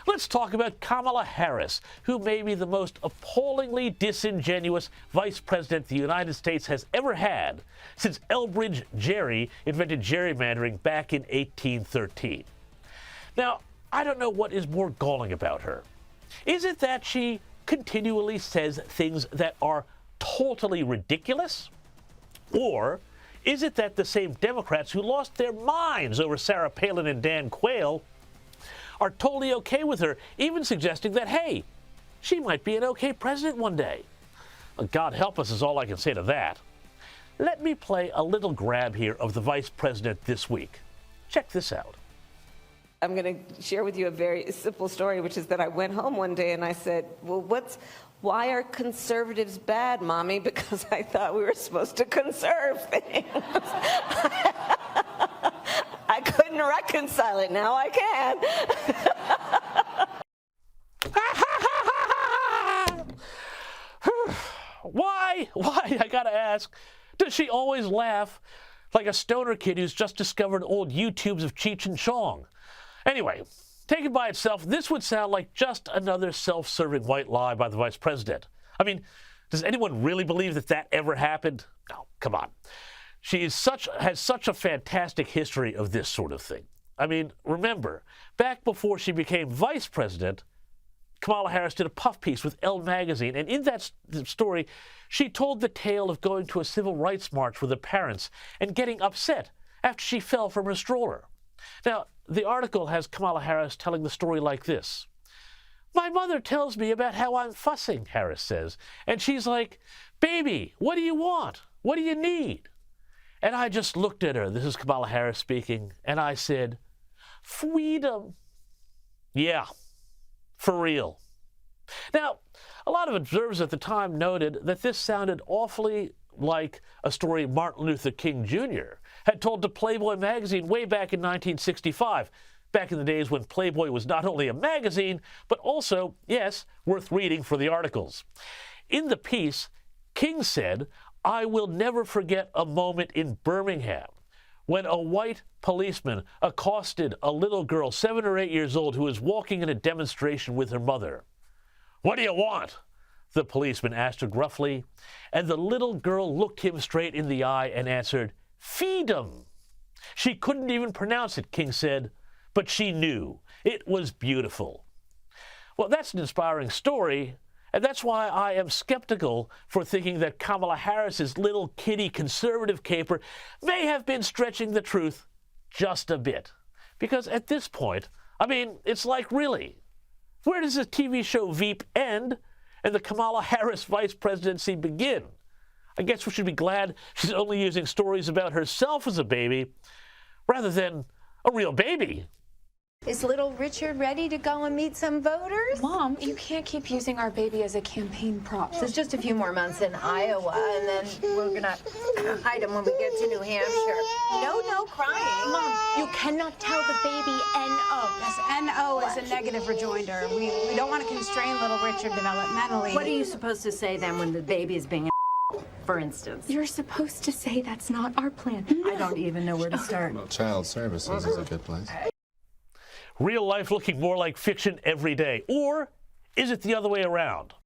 Let's talk about Kamala Harris, who may be the most appallingly disingenuous vice president the United States has ever had since Elbridge Gerry invented gerrymandering back in 1813. Now, I don't know what is more galling about her. Is it that she continually says things that are totally ridiculous? Or is it that the same Democrats who lost their minds over Sarah Palin and Dan Quayle are totally okay with her, even suggesting that, hey, she might be an okay president one day? Well, God help us is all I can say to that. Let me play a little grab here of the vice president this week. Check this out. I'm going to share with you a very simple story, which is that I went home one day and I said, well, why are conservatives bad, Mommy? Because I thought we were supposed to conserve things. I couldn't reconcile it. Now I can. Why, I gotta ask, does she always laugh like a stoner kid who's just discovered old YouTubes of Cheech and Chong? Anyway, taken by itself, this would sound like just another self-serving white lie by the vice president. I mean, does anyone really believe that that ever happened? No, come on. She has such a fantastic history of this sort of thing. I mean, remember, back before she became vice president, Kamala Harris did a puff piece with Elle magazine, and in that story, she told the tale of going to a civil rights march with her parents and getting upset after she fell from her stroller. Now, the article has Kamala Harris telling the story like this. My mother tells me about how I'm fussing, Harris says, and she's like, baby, what do you want? What do you need? And I just looked at her, this is Kamala Harris speaking, and I said, freedom. Yeah, for real. Now, a lot of observers at the time noted that this sounded awfully like a story Martin Luther King Jr. had told to Playboy magazine way back in 1965, back in the days when Playboy was not only a magazine, but also, yes, worth reading for the articles. In the piece, King said, I will never forget a moment in Birmingham when a white policeman accosted a little girl, 7 or 8 years old, who was walking in a demonstration with her mother. What do you want? The policeman asked her gruffly, and the little girl looked him straight in the eye and answered, feed 'em. She couldn't even pronounce it, King said, but she knew. It was beautiful. Well, that's an inspiring story, and that's why I am skeptical for thinking that Kamala Harris's little kitty conservative caper may have been stretching the truth just a bit. Because at this point, I mean, it's like, really, where does the TV show Veep end and the Kamala Harris vice presidency begin? I guess we should be glad she's only using stories about herself as a baby rather than a real baby. Is little Richard ready to go and meet some voters? Mom, you can't keep using our baby as a campaign prop. There's just a few more months in Iowa, and then we're gonna hide him when we get to New Hampshire. No crying. Mom, you cannot tell the baby N-O. Yes, N-O is a negative rejoinder. We don't want to constrain little Richard developmentally. What are you supposed to say then when the baby is being for instance? You're supposed to say that's not our plan. I don't even know where to start. Well, child services is a good place. Real life looking more like fiction every day. Or is it the other way around?